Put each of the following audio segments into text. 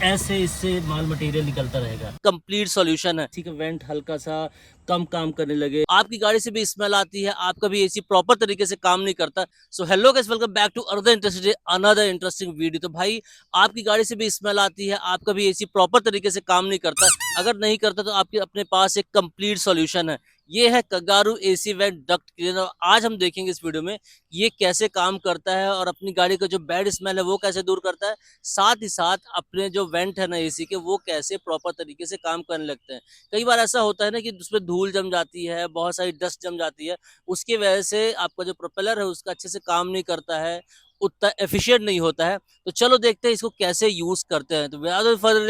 ऐसे इससे माल मटेरियल निकलता रहेगा। कंप्लीट सॉल्यूशन है। ठीक है, वेंट हल्का सा कम काम करने लगे, आपकी गाड़ी से भी स्मेल आती है, आपका भी एसी प्रॉपर तरीके से काम नहीं करता। So hello guys, welcome back to another interesting video. तो भाई आपकी गाड़ी से भी स्मेल आती है, आपका भी एसी प्रॉपर तरीके से काम नहीं करता, अगर नहीं करता तो आपके अपने पास एक कंप्लीट सॉल्यूशन है। ये है kangaroo AC vent duct cleaner. आज हम देखेंगे इस वीडियो में ये कैसे काम करता है और अपनी गाड़ी का जो बैड स्मेल है वो कैसे दूर करता है, साथ ही साथ अपने जो वेंट है ना एसी के वो कैसे प्रॉपर तरीके से काम करने लगते हैं। कई बार ऐसा होता है ना कि उसमें धूल जम जाती है, बहुत सारी डस्ट जम जाती है, उसकी वजह से आपका जो प्रोपेलर है उसका अच्छे से काम नहीं करता है, उतना एफिशिएंट नहीं होता है। तो चलो देखते हैं इसको कैसे यूज करते हैं। तो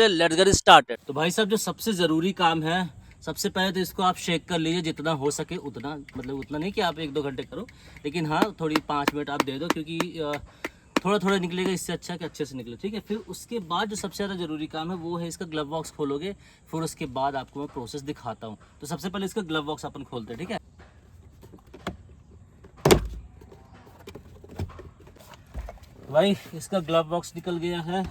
लेट्स गेट स्टार्टेड। तो भाई साहब, जो सबसे जरूरी काम है, सबसे पहले तो इसको आप शेक कर लीजिए जितना हो सके उतना, मतलब उतना नहीं कि आप 1-2 घंटे करो, लेकिन हाँ थोड़ी 5 मिनट आप दे दो, क्योंकि थोड़ा थोड़ा निकलेगा, इससे अच्छा है कि अच्छे से निकले। ठीक है, फिर उसके बाद जो सबसे ज़्यादा ज़रूरी काम है वो है इसका ग्लव बॉक्स खोलोगे, फिर उसके बाद आपको मैं प्रोसेस दिखाता हूँ। तो सबसे पहले इसका ग्लव बॉक्स अपन खोलते हैं। ठीक है भाई, इसका ग्लव बॉक्स निकल गया है।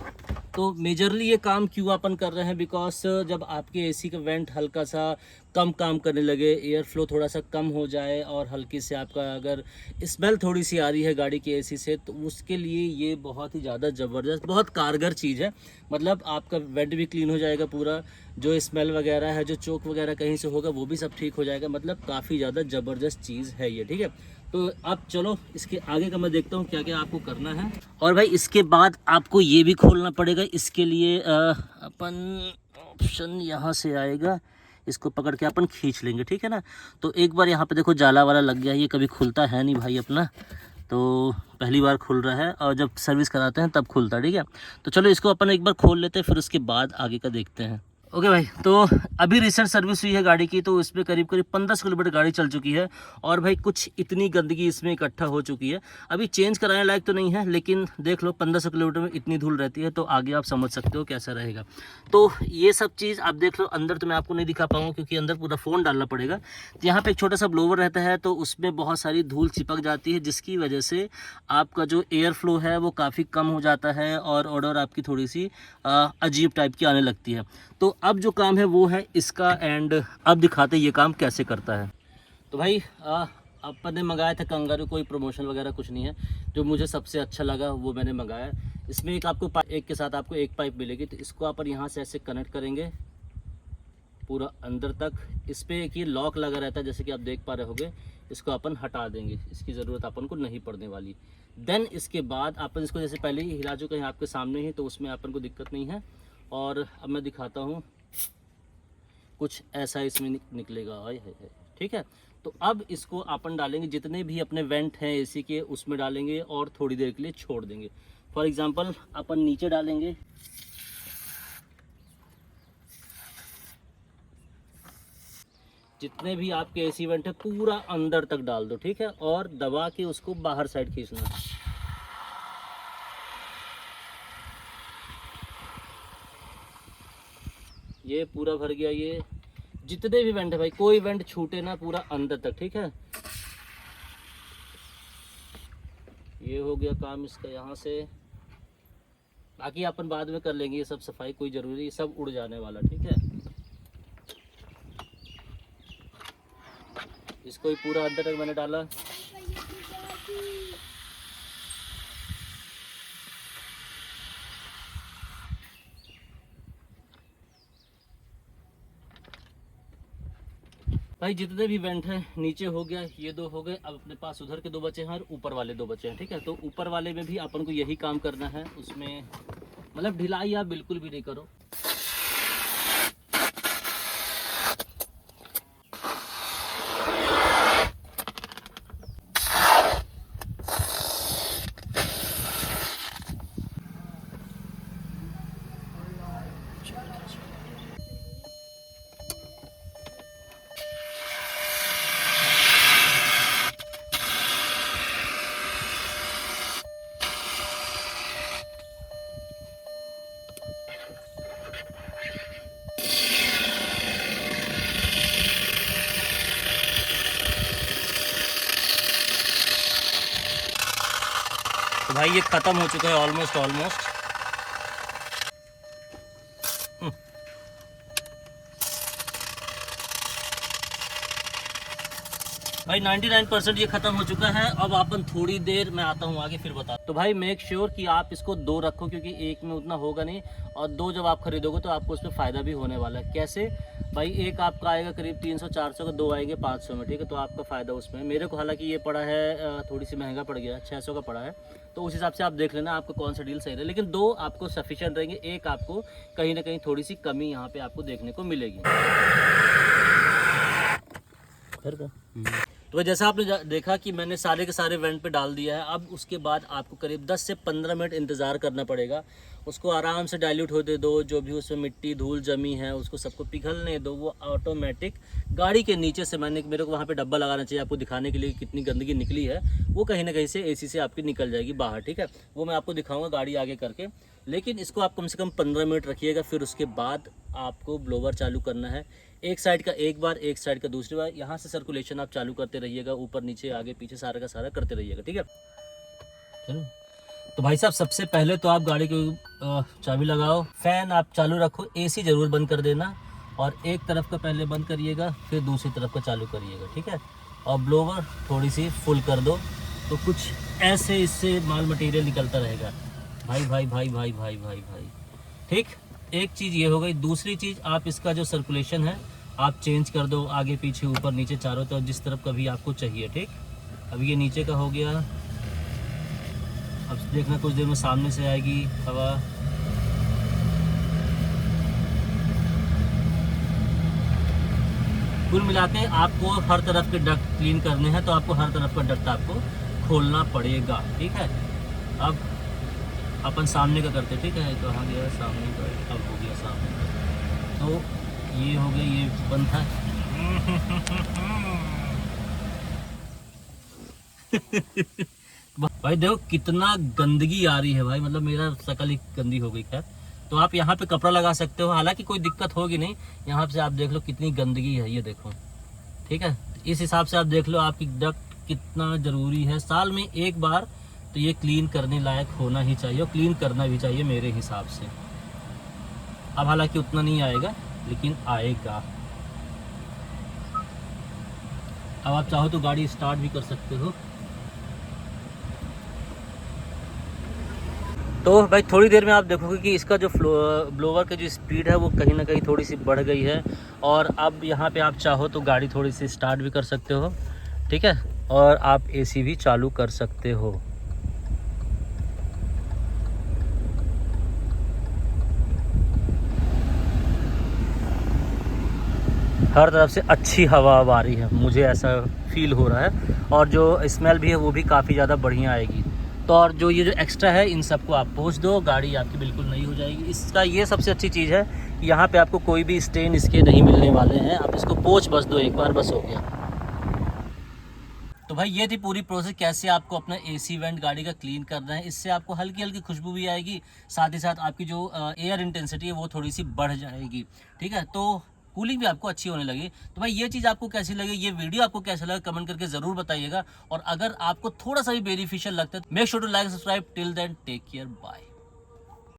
तो मेजरली ये काम क्यों अपन कर रहे हैं, बिकॉज जब आपके एसी का वेंट हल्का सा कम काम करने लगे, एयर फ्लो थोड़ा सा कम हो जाए और हल्की से आपका अगर स्मेल थोड़ी सी आ रही है गाड़ी के एसी से, तो उसके लिए ये बहुत ही ज़्यादा ज़बरदस्त, बहुत कारगर चीज़ है। मतलब आपका वेंट भी क्लीन हो जाएगा पूरा, जो स्मेल वगैरह है, जो चोक वगैरह कहीं से होगा वो भी सब ठीक हो जाएगा। मतलब काफ़ी ज़्यादा ज़बरदस्त चीज़ है ये। ठीक है, तो अब चलो इसके आगे का मैं देखता हूँ क्या क्या आपको करना है। और भाई इसके बाद आपको ये भी खोलना पड़ेगा। इसके लिए अपन ऑप्शन यहाँ से आएगा, इसको पकड़ के अपन खींच लेंगे। ठीक है ना, तो एक बार यहाँ पे देखो जाला वाला लग गया, ये कभी खुलता है नहीं भाई अपना, तो पहली बार खुल रहा है और जब सर्विस कराते हैं तब खुलता है। ठीक है, तो चलो इसको अपन एक बार खोल लेते हैं, फिर उसके बाद आगे का देखते हैं। ओके भाई, तो अभी रिसेंट सर्विस हुई है गाड़ी की, तो इसमें करीब करीब 15 किलोमीटर गाड़ी चल चुकी है और भाई कुछ इतनी गंदगी इसमें इकट्ठा हो चुकी है। अभी चेंज कराने लायक तो नहीं है, लेकिन देख लो 1500 किलोमीटर में इतनी धूल रहती है, तो आगे आप समझ सकते हो कैसा रहेगा। तो ये सब चीज़ आप देख लो। अंदर तो मैं आपको नहीं दिखा पाऊँगा क्योंकि अंदर पूरा फ़ोन डालना पड़ेगा। तो यहाँ पर एक छोटा सा ब्लोवर रहता है, तो उसमें बहुत सारी धूल चिपक जाती है, जिसकी वजह से आपका जो एयर फ्लो है वो काफ़ी कम हो जाता है और ऑर्डर आपकी थोड़ी सी अजीब टाइप की आने लगती है। तो अब जो काम है वो है इसका, एंड अब दिखाते ये काम कैसे करता है। तो भाई अपन ने मंगाया था कंगारू, कोई प्रमोशन वगैरह कुछ नहीं है, जो मुझे सबसे अच्छा लगा वो मैंने मंगाया। इसमें एक आपको एक के साथ आपको एक पाइप मिलेगी, तो इसको अपन यहाँ से ऐसे कनेक्ट करेंगे पूरा अंदर तक। इस पर एक ये लॉक लगा रहता है जैसे कि आप देख पा रहे होगे, इसको अपन हटा देंगे, इसकी ज़रूरत अपन को नहीं पड़ने वाली। देन इसके बाद अपन इसको जैसे पहले ही हिला चुके हैं आपके सामने ही, तो उसमें अपन को दिक्कत नहीं है। और अब मैं दिखाता हूँ, कुछ ऐसा इसमें निकलेगा। हाय हाय हाय। ठीक है, तो अब इसको अपन डालेंगे, जितने भी अपने वेंट हैं एसी के उसमें डालेंगे और थोड़ी देर के लिए छोड़ देंगे। फॉर एग्जांपल अपन नीचे डालेंगे, जितने भी आपके एसी वेंट है पूरा अंदर तक डाल दो। ठीक है, और दबा के उसको बाहर साइड खींचना। ये पूरा भर गया, ये जितने भी वेंट है भाई, कोई वेंट छूटे ना, पूरा अंदर तक। ठीक है, ये हो गया काम इसका यहाँ से। बाकी अपन बाद में कर लेंगे ये सब सफाई, कोई जरूरी, ये सब उड़ जाने वाला। ठीक है, इसको ही पूरा अंदर तक मैंने डाला। भाई जितने भी वेंट हैं नीचे हो गया, ये 2 हो गए। अब अपने पास उधर के 2 बचे हैं और ऊपर वाले 2 बचे हैं। ठीक है, तो ऊपर वाले में भी अपन को यही काम करना है। उसमें मतलब ढिलाई आप बिल्कुल भी नहीं करो। तो भाई ये ख़त्म हो चुका है ऑलमोस्ट। भाई 99% ये खत्म हो चुका है। अब अपन थोड़ी देर मैं आता हूँ आगे फिर बता। तो भाई मेक श्योर कि आप इसको 2 रखो, क्योंकि एक में उतना होगा नहीं, और 2 जब आप खरीदोगे तो आपको उसमें फ़ायदा भी होने वाला है। कैसे भाई, एक आपका आएगा करीब 300-400 का, 2 आएंगे 500 में, ठीक है। तो आपका फ़ायदा उसमें। मेरे को हालांकि ये पड़ा है थोड़ी सी महंगा पड़ गया, 600 का पड़ा है। तो उस हिसाब से आप देख लेना आपको कौन सा डील सही रहे, लेकिन 2 आपको सफिशिएंट रहेंगे। एक आपको कहीं ना कहीं थोड़ी सी कमी यहाँ पे आपको देखने को मिलेगी। तो जैसा आपने देखा कि मैंने सारे के सारे वेंट पे डाल दिया है। अब उसके बाद आपको करीब 10 से 15 मिनट इंतज़ार करना पड़ेगा। उसको आराम से डाइल्यूट होते दो, जो भी उसमें मिट्टी धूल जमी है उसको सबको पिघलने दो। वो ऑटोमेटिक गाड़ी के नीचे से मेरे को वहाँ पे डब्बा लगाना चाहिए आपको दिखाने के लिए कितनी गंदगी निकली है। वो कहीं ना कहीं से एसी से आपकी निकल जाएगी बाहर, ठीक है। वो मैं आपको दिखाऊंगा गाड़ी आगे करके। लेकिन इसको आप कम से कम 15 मिनट रखिएगा। फिर उसके बाद आपको ब्लोवर चालू करना है। एक साइड का एक बार, एक साइड का दूसरी बार। यहाँ से सर्कुलेशन आप चालू करते रहिएगा, ऊपर नीचे आगे पीछे सारा का सारा करते रहिएगा, ठीक है। चलो तो भाई साहब, सबसे पहले तो आप गाड़ी की चाबी लगाओ, फैन आप चालू रखो, एसी ज़रूर बंद कर देना, और एक तरफ का पहले बंद करिएगा फिर दूसरी तरफ का चालू करिएगा, ठीक है। और ब्लोवर थोड़ी सी फुल कर दो, तो कुछ ऐसे इससे माल मटेरियल निकलता रहेगा। भाई भाई भाई भाई भाई भाई भाई, ठीक। एक चीज़ ये हो गई। दूसरी चीज़, आप इसका जो सर्कुलेशन है आप चेंज कर दो, आगे पीछे ऊपर नीचे चारों तरफ, जिस तरफ का भी आपको चाहिए, ठीक। अब ये नीचे का हो गया। अब देखना कुछ देर में सामने से आएगी हवा। कुल मिला के आपको हर तरफ के डक्ट क्लीन करने हैं, तो आपको हर तरफ का डक्ट आपको खोलना पड़ेगा, ठीक है। अब अपन सामने का करते, ठीक है। तो हाँ गया सामने का, अब हो गया सामने का। तो ये हो गया, ये बंद था। भाई देखो कितना गंदगी आ रही है भाई, मतलब मेरा शक्ल ही गंदी हो गई। खैर, तो आप यहाँ पे कपड़ा लगा सकते हो, हालांकि कोई दिक्कत होगी नहीं। यहाँ से आप देख लो कितनी गंदगी है, ये देखो, ठीक है। इस हिसाब से आप देख लो आपकी डक्ट कितना ज़रूरी है। साल में एक बार तो ये क्लीन करने लायक होना ही चाहिए, और क्लीन करना भी चाहिए मेरे हिसाब से। अब हालांकि उतना नहीं आएगा, लेकिन आएगा। अब आप चाहो तो गाड़ी स्टार्ट भी कर सकते हो। तो भाई थोड़ी देर में आप देखोगे कि इसका जो ब्लोवर की जो स्पीड है वो कहीं ना कहीं थोड़ी सी बढ़ गई है। और अब यहाँ पे आप चाहो तो गाड़ी थोड़ी सी स्टार्ट भी कर सकते हो, ठीक है। और आप एसी भी चालू कर सकते हो। हर तरफ से अच्छी हवा आ रही है, मुझे ऐसा फील हो रहा है। और जो स्मेल भी है वो भी काफ़ी ज़्यादा बढ़िया आएगी। तो और जो ये जो एक्स्ट्रा है इन सबको आप पोंछ दो, गाड़ी आपकी बिल्कुल नई हो जाएगी। इसका ये सबसे अच्छी चीज़ है कि यहाँ पे आपको कोई भी स्टेन इसके नहीं मिलने वाले हैं। आप इसको पोंछ बस दो एक बार, बस हो गया। तो भाई ये थी पूरी प्रोसेस, कैसे आपको अपना एसी वेंट गाड़ी का क्लीन करना है। इससे आपको हल्की हल्की खुशबू भी आएगी, साथ ही साथ आपकी जो एयर इंटेंसिटी है वो थोड़ी सी बढ़ जाएगी, ठीक है। तो कूलिंग भी आपको अच्छी होने लगी। तो भाई ये चीज़ आपको कैसी लगी, ये वीडियो आपको कैसा लगा, कमेंट करके ज़रूर बताइएगा। और अगर आपको थोड़ा सा भी बेनिफिशियल लगता है, make sure to like subscribe. Till then take care, bye.